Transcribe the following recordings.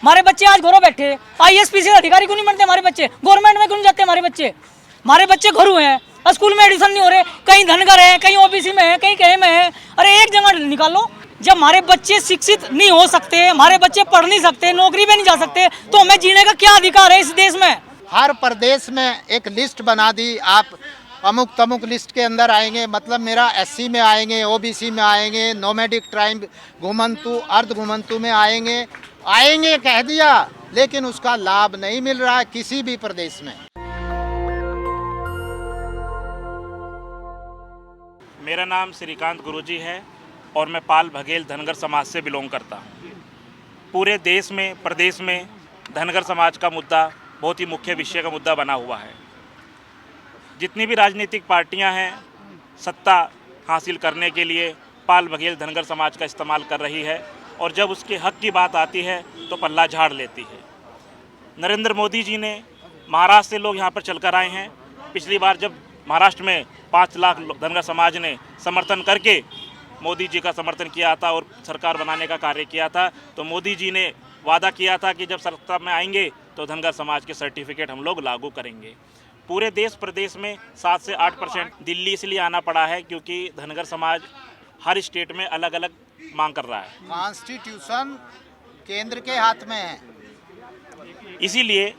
हमारे बच्चे आज घरों बैठे, IAS PCS अधिकारी क्यों नहीं बनते हमारे बच्चे? गवर्नमेंट में क्यों नहीं जाते हमारे बच्चे? हमारे बच्चे घरों हैं, स्कूल में एडमिशन नहीं हो रहे, कहीं धनगर है, कहीं OBC में है, कहीं कहीं में है। अरे एक जगह निकालो। जब हमारे बच्चे शिक्षित नहीं हो सकते, हमारे बच्चे पढ़ नहीं सकते, नौकरी पे नहीं जा सकते, तो हमें जीने का क्या अधिकार है इस देश में? हर प्रदेश में एक लिस्ट बना दी, आप अमुक तमुक लिस्ट के अंदर आएंगे, मतलब मेरा SC में आएंगे, OBC में आएंगे, नोमैडिक ट्राइब, घुमंतु, अर्ध घुमंतु में आएंगे कह दिया, लेकिन उसका लाभ नहीं मिल रहा है किसी भी प्रदेश में। मेरा नाम श्रीकांत गुरुजी है और मैं पाल बघेल धनगर समाज से बिलोंग करता हूँ। पूरे देश में, प्रदेश में धनगर समाज का मुद्दा बहुत ही मुख्य विषय का मुद्दा बना हुआ है। जितनी भी राजनीतिक पार्टियां हैं, सत्ता हासिल करने के लिए पाल बघेल धनगर समाज का इस्तेमाल कर रही है और जब उसके हक की बात आती है तो पल्ला झाड़ लेती है। नरेंद्र मोदी जी ने महाराष्ट्र से लोग यहाँ पर चलकर आए हैं। पिछली बार जब महाराष्ट्र में 5 लाख धनगर समाज ने समर्थन करके मोदी जी का समर्थन किया था और सरकार बनाने का कार्य किया था, तो मोदी जी ने वादा किया था कि जब सत्ता में आएंगे तो धनगर समाज के सर्टिफिकेट हम लोग लागू करेंगे। पूरे देश प्रदेश में 7 से 8% दिल्ली इसलिए आना पड़ा है क्योंकि धनगर समाज हर स्टेट में अलग अलग मांग कर रहा है। कॉन्स्टिट्यूशन केंद्र के हाथ में है, इसीलिए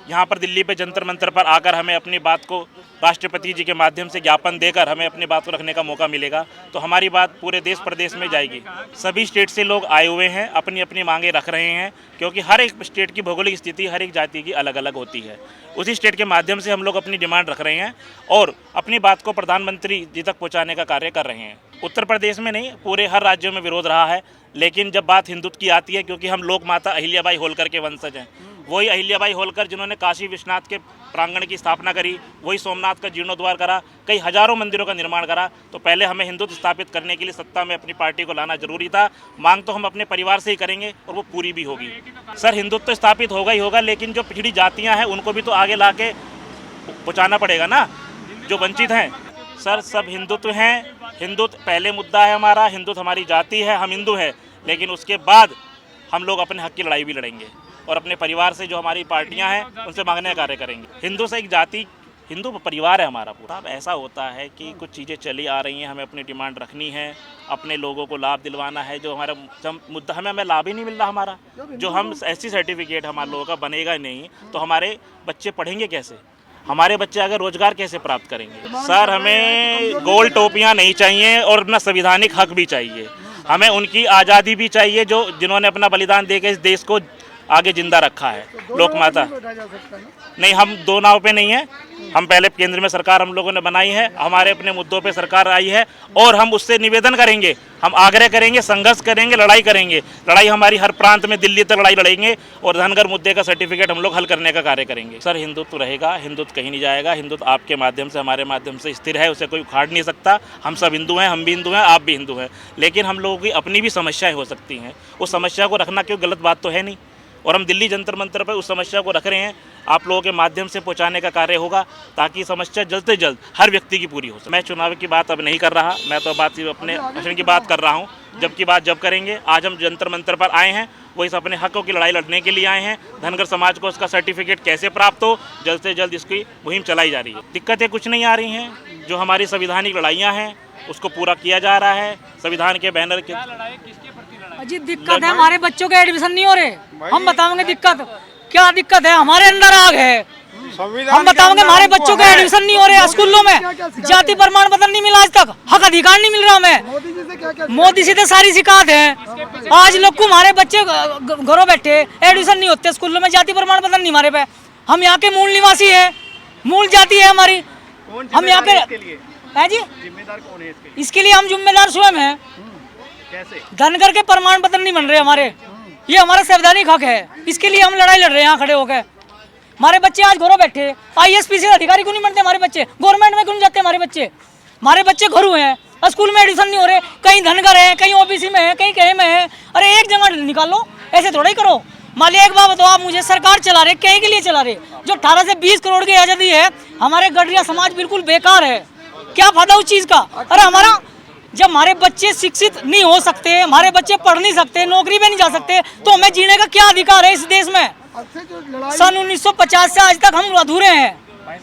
यहाँ पर दिल्ली पे जंतर मंतर पर आकर हमें अपनी बात को राष्ट्रपति जी के माध्यम से ज्ञापन देकर हमें अपनी बात को रखने का मौका मिलेगा, तो हमारी बात पूरे देश प्रदेश में जाएगी। सभी स्टेट से लोग आए हुए हैं, अपनी अपनी मांगे रख रहे हैं, क्योंकि हर एक स्टेट की भौगोलिक स्थिति हर एक जाति की अलग अलग होती है। उसी स्टेट के माध्यम से हम लोग अपनी डिमांड रख रहे हैं और अपनी बात को प्रधानमंत्री जी तक पहुँचाने का कार्य कर रहे हैं। उत्तर प्रदेश में नहीं, पूरे हर राज्यों में विरोध रहा है, लेकिन जब बात हिंदुत्व की आती है, क्योंकि हम लोक माता अहिल्याबाई होलकर के वंशज हैं, वही अहिल्याबाई होलकर जिन्होंने काशी विश्वनाथ के प्रांगण की स्थापना करी, वही सोमनाथ का जीर्णोद्वार करा, कई हजारों मंदिरों का निर्माण करा, तो पहले हमें हिंदुत्व स्थापित करने के लिए सत्ता में अपनी पार्टी को लाना जरूरी था। मांग तो हम अपने परिवार से ही करेंगे और वो पूरी भी होगी। सर, हिंदुत्व तो स्थापित होगा ही होगा, लेकिन जो पिछड़ी जातियाँ हैं उनको भी तो आगे ला के पहुँचाना पड़ेगा ना, जो वंचित हैं। सर, सब हिंदुत्व हैं, हिंदुत्व पहले मुद्दा है हमारा, हिंदुत्व हमारी जाति है, हम हिंदू हैं, लेकिन उसके बाद हम लोग अपने हक की लड़ाई भी लड़ेंगे और अपने परिवार से जो हमारी पार्टियां हैं उनसे मांगने का कार्य करेंगे। हिंदू से एक जाति, हिंदू परिवार है हमारा पूरा। अब ऐसा होता है कि कुछ चीज़ें चली आ रही हैं, हमें अपनी डिमांड रखनी है, अपने लोगों को लाभ दिलवाना है। जो हमारा मुद्दा, हमें लाभ ही नहीं मिल रहा हमारा, जो हम SC सर्टिफिकेट हमारे लोगों का बनेगा नहीं तो हमारे बच्चे पढ़ेंगे कैसे, हमारे बच्चे अगर रोजगार कैसे प्राप्त करेंगे। सर, हमें गोल टोपियाँ नहीं चाहिए और अपना संविधानिक हक भी चाहिए। हमें उनकी आज़ादी भी चाहिए जो जिन्होंने अपना बलिदान देकर इस देश को आगे जिंदा रखा है। लोक माता नहीं, हम दो नाव पे नहीं हैं। हम पहले केंद्र में सरकार हम लोगों ने बनाई है, हमारे अपने मुद्दों पे सरकार आई है और हम उससे निवेदन करेंगे, हम आग्रह करेंगे, संघर्ष करेंगे, लड़ाई करेंगे। लड़ाई हमारी हर प्रांत में, दिल्ली तक लड़ाई लड़ेंगे और धनगर मुद्दे का सर्टिफिकेट हम लोग हल करने का कार्य करेंगे। सर, हिंदुत्व रहेगा, हिंदुत्व कहीं नहीं जाएगा। हिंदुत्व आपके माध्यम से, हमारे माध्यम से स्थिर है, उसे कोई उखाड़ नहीं सकता। हम सब हिंदू हैं, हम भी हिंदू हैं, आप भी हिंदू हैं, लेकिन हम लोगों की अपनी भी समस्याएं हो सकती हैं। उस समस्या को रखना क्यों गलत बात तो है नहीं, और हम दिल्ली जंतर मंतर पर उस समस्या को रख रहे हैं। आप लोगों के माध्यम से पहुंचाने का कार्य होगा ताकि समस्या जल्द से जल्द हर व्यक्ति की पूरी हो सके। मैं चुनाव की बात अब नहीं कर रहा, मैं तो बात अपने भाषण की बात कर रहा हूं। जब की बात जब करेंगे। आज हम जंतर मंतर पर आए हैं, वो इस अपने हकों की लड़ाई लड़ने के लिए आए हैं। धनगर समाज को उसका सर्टिफिकेट कैसे प्राप्त हो, जल्द से जल्द इसकी मुहिम चलाई जा रही है। दिक्कतें कुछ नहीं आ रही हैं, जो हमारी संविधानिक लड़ाइयाँ हैं उसको पूरा किया जा रहा है। संविधान के बैनर के अजी दिक्कत है, हमारे बच्चों के एडमिशन नहीं हो रहे। हम बताओगे दिक्कत क्या दिक्कत है, हमारे अंदर आग है। हम बताओगे हमारे बच्चों के एडमिशन नहीं हो रहे स्कूलों में, जाति प्रमाण पत्र नहीं मिला आज तक, हक अधिकार नहीं मिल रहा हमें। मोदी से तो सारी शिकायत है। आज लोग को हमारे बच्चे घरों बैठे एडमिशन नहीं होते स्कूलों में, जाति प्रमाण पत्र नहीं हमारे पे। हम यहाँ के मूल निवासी है, मूल जाति है हमारी। हम यहाँ पे है जी, जिम्मेदार कौन है इसके लिए? हम जिम्मेदार स्वयं है। कैसे? धनगर के प्रमाण पत्र नहीं बन रहे हमारे, ये हमारा संवैधानिक हक है, इसके लिए हम लड़ाई लड़ रहे हैं यहाँ खड़े होकर। हमारे बच्चे आज घरों बैठे, IAS PCS अधिकारी क्यों नहीं बनते हमारे बच्चे? गवर्नमेंट में क्यों नहीं जाते हमारे बच्चे? हमारे बच्चे घरों हैं, स्कूल में एडमिशन नहीं हो रहे, कहीं धनगर है, कहीं OBC में है, कहीं कहीं में है। अरे एक जगह निकालो, ऐसे थोड़ा ही करो। मान लिया एक बात बताओ, आप मुझे सरकार चला रहे, कहीं के लिए चला रहे? जो 18 से 20 करोड़ की आज़ादी है, हमारे गडरिया समाज बिल्कुल बेकार है। क्या फायदा उस चीज़ का? अरे हमारा जब हमारे बच्चे शिक्षित नहीं हो सकते, हमारे बच्चे पढ़ नहीं सकते, नौकरी पे नहीं जा सकते, तो हमें जीने का क्या अधिकार है इस देश में? सन 1950 से आज तक हम अधूरे हैं,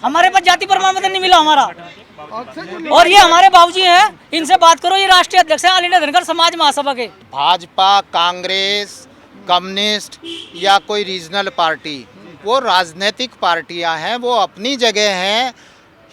हमारे पास जाति प्रमाण पत्र नहीं मिला हमारा। और ये हमारे बाबूजी हैं, इनसे बात करो, ये राष्ट्रीय अध्यक्ष हैं ऑल इंडिया धनगर समाज महासभा के। भाजपा, कांग्रेस, कम्युनिस्ट या कोई रीजनल पार्टी, वो राजनीतिक पार्टियां हैं, वो अपनी जगह हैं।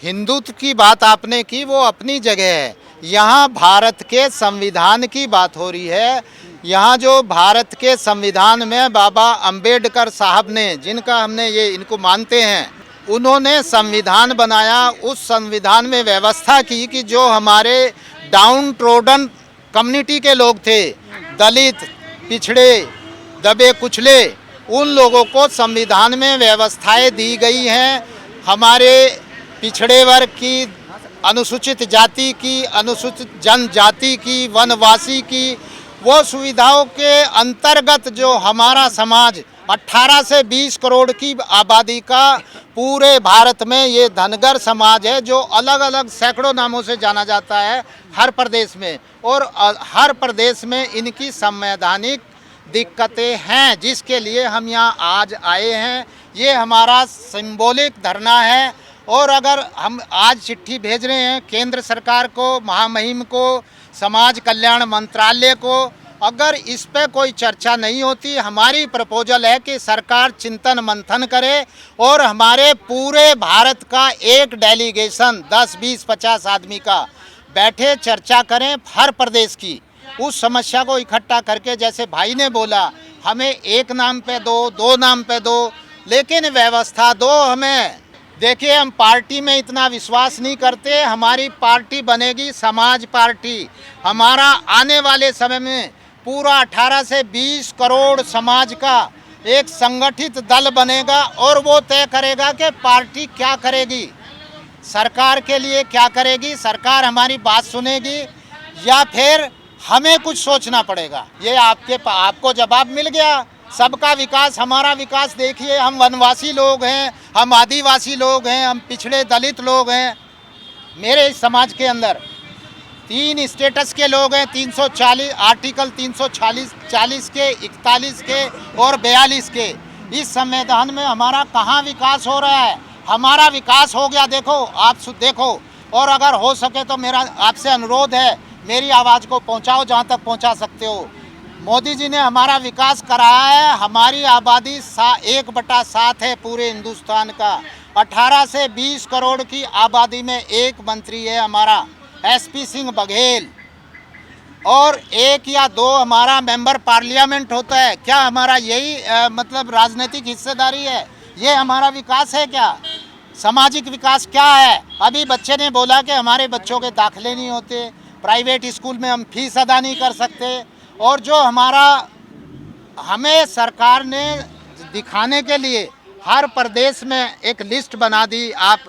हिंदुत्व की बात आपने की, वो अपनी जगह है। यहाँ भारत के संविधान की बात हो रही है। यहाँ जो भारत के संविधान में बाबा अंबेडकर साहब ने, जिनका हमने ये इनको मानते हैं, उन्होंने संविधान बनाया। उस संविधान में व्यवस्था की कि जो हमारे डाउन ट्रोडन कम्युनिटी के लोग थे, दलित, पिछड़े, दबे कुचले, उन लोगों को संविधान में व्यवस्थाएं दी गई हैं। हमारे पिछड़े वर्ग की, अनुसूचित जाति की, अनुसूचित जनजाति की, वनवासी की, वो सुविधाओं के अंतर्गत जो हमारा समाज 18 से 20 करोड़ की आबादी का पूरे भारत में ये धनगर समाज है, जो अलग अलग सैकड़ों नामों से जाना जाता है हर प्रदेश में। और हर प्रदेश में इनकी संवैधानिक दिक्कतें हैं, जिसके लिए हम यहाँ आज आए हैं। ये हमारा सिंबॉलिक धरना है। और अगर हम आज चिट्ठी भेज रहे हैं केंद्र सरकार को, महामहिम को, समाज कल्याण मंत्रालय को, अगर इस पे कोई चर्चा नहीं होती, हमारी प्रपोजल है कि सरकार चिंतन मंथन करे और हमारे पूरे भारत का एक डेलीगेशन 10, 20, 50 आदमी का बैठे, चर्चा करें हर प्रदेश की, उस समस्या को इकट्ठा करके, जैसे भाई ने बोला, हमें एक नाम पे दो, दो नाम पे दो, लेकिन व्यवस्था दो हमें। देखिए, हम पार्टी में इतना विश्वास नहीं करते। हमारी पार्टी बनेगी समाज पार्टी। हमारा आने वाले समय में पूरा 18 से 20 करोड़ समाज का एक संगठित दल बनेगा और वो तय करेगा कि पार्टी क्या करेगी, सरकार के लिए क्या करेगी, सरकार हमारी बात सुनेगी या फिर हमें कुछ सोचना पड़ेगा। ये आपको जवाब मिल गया। सबका विकास, हमारा विकास देखिए, हम वनवासी लोग हैं, हम आदिवासी लोग हैं, हम पिछड़े दलित लोग हैं। मेरे इस समाज के अंदर 3 स्टेटस के लोग हैं, 340 आर्टिकल 340 के, 41 के और 42 के। इस संविधान में हमारा कहाँ विकास हो रहा है? हमारा विकास हो गया, देखो, आप देखो। और अगर हो सके तो मेरा आपसे अनुरोध है, मेरी आवाज़ को पहुंचाओ जहां तक पहुंचा सकते हो। मोदी जी ने हमारा विकास कराया है। हमारी आबादी 1/7 है पूरे हिंदुस्तान का। 18 से 20 करोड़ की आबादी में एक मंत्री है हमारा SP सिंह बघेल, और 1 या 2 हमारा मेंबर पार्लियामेंट होता है। क्या हमारा यही मतलब राजनीतिक हिस्सेदारी है? ये हमारा विकास है क्या? सामाजिक विकास क्या है? अभी बच्चे ने बोला कि हमारे बच्चों के दाखिले नहीं होते, प्राइवेट स्कूल में हम फीस अदा नहीं कर सकते। और जो हमारा, हमें सरकार ने दिखाने के लिए हर प्रदेश में एक लिस्ट बना दी। आप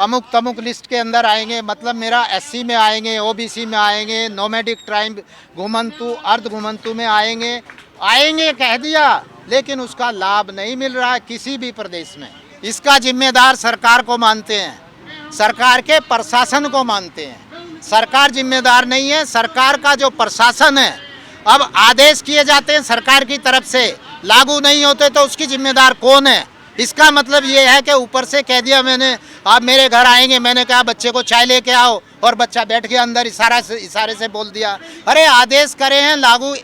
अमुक तमुक लिस्ट के अंदर आएंगे, मतलब मेरा SC में आएंगे, OBC में आएंगे, नोमैडिक ट्राइब, घुमंतु, अर्ध घुमंतु में आएंगे कह दिया, लेकिन उसका लाभ नहीं मिल रहा है किसी भी प्रदेश में। इसका जिम्मेदार सरकार को मानते हैं, सरकार के प्रशासन को मानते हैं। सरकार जिम्मेदार नहीं है। सरकार का जो प्रशासन है, अब आदेश किए जाते हैं सरकार की तरफ से, लागू नहीं होते तो उसकी जिम्मेदार कौन है? इसका मतलब ये है कि ऊपर से कह दिया मैंने, आप मेरे घर आएंगे, मैंने कहा बच्चे को चाय लेके आओ, और बच्चा बैठ गया अंदर, इशारे से बोल दिया। अरे आदेश करे हैं लागू,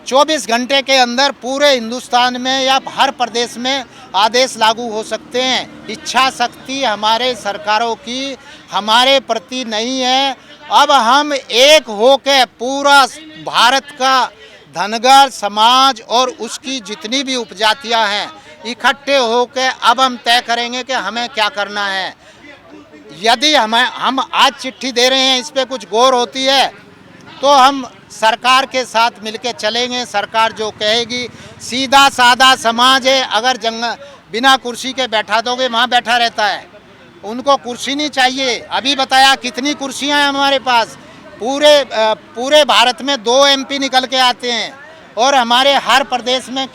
24 घंटे के अंदर पूरे हिंदुस्तान में या हर प्रदेश में आदेश लागू हो सकते हैं। इच्छा शक्ति हमारे सरकारों की हमारे प्रति नहीं है। अब हम एक होके पूरा भारत का धनगर समाज और उसकी जितनी भी उपजातियां हैं, इकट्ठे होके अब हम तय करेंगे कि हमें क्या करना है। यदि हम आज चिट्ठी दे रहे हैं, इस पे कुछ गौर होती है तो हम सरकार के साथ मिलके चलेंगे। सरकार जो कहेगी, सीधा साधा समाज है, अगर बिना कुर्सी के बैठा दोगे वहाँ बैठा रहता है, उनको कुर्सी नहीं चाहिए। अभी बताया कितनी कुर्सियाँ हैं हमारे पास, पूरे भारत में 2 MP निकल के आते हैं, और हमारे हर प्रदेश में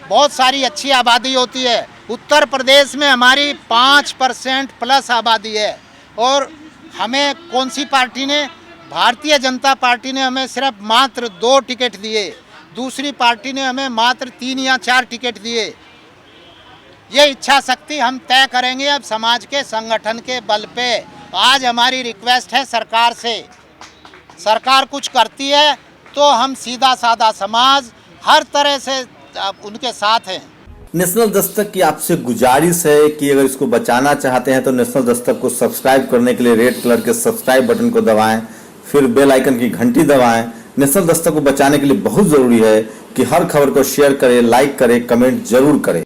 बहुत सारी अच्छी आबादी होती है। उत्तर प्रदेश में हमारी 5% प्लस आबादी है, और हमें कौन सी पार्टी ने भारतीय जनता पार्टी ने हमें सिर्फ मात्र 2 टिकट दिए, दूसरी पार्टी ने हमें मात्र 3 या 4 टिकट दिए। ये इच्छा शक्ति हम तय करेंगे अब समाज के संगठन के बल पे। आज हमारी रिक्वेस्ट है सरकार से, सरकार कुछ करती है तो हम सीधा साधा समाज हर तरह से उनके साथ हैं। नेशनल दस्तक की आपसे गुजारिश है कि अगर इसको बचाना चाहते हैं तो नेशनल दस्तक को सब्सक्राइब करने के लिए रेड कलर के सब्सक्राइब बटन को दबाएं, फिर बेल आइकन की घंटी दबाएं। नेशनल दस्तक को बचाने के लिए बहुत ज़रूरी है कि हर खबर को शेयर करें, लाइक करें, कमेंट जरूर करें।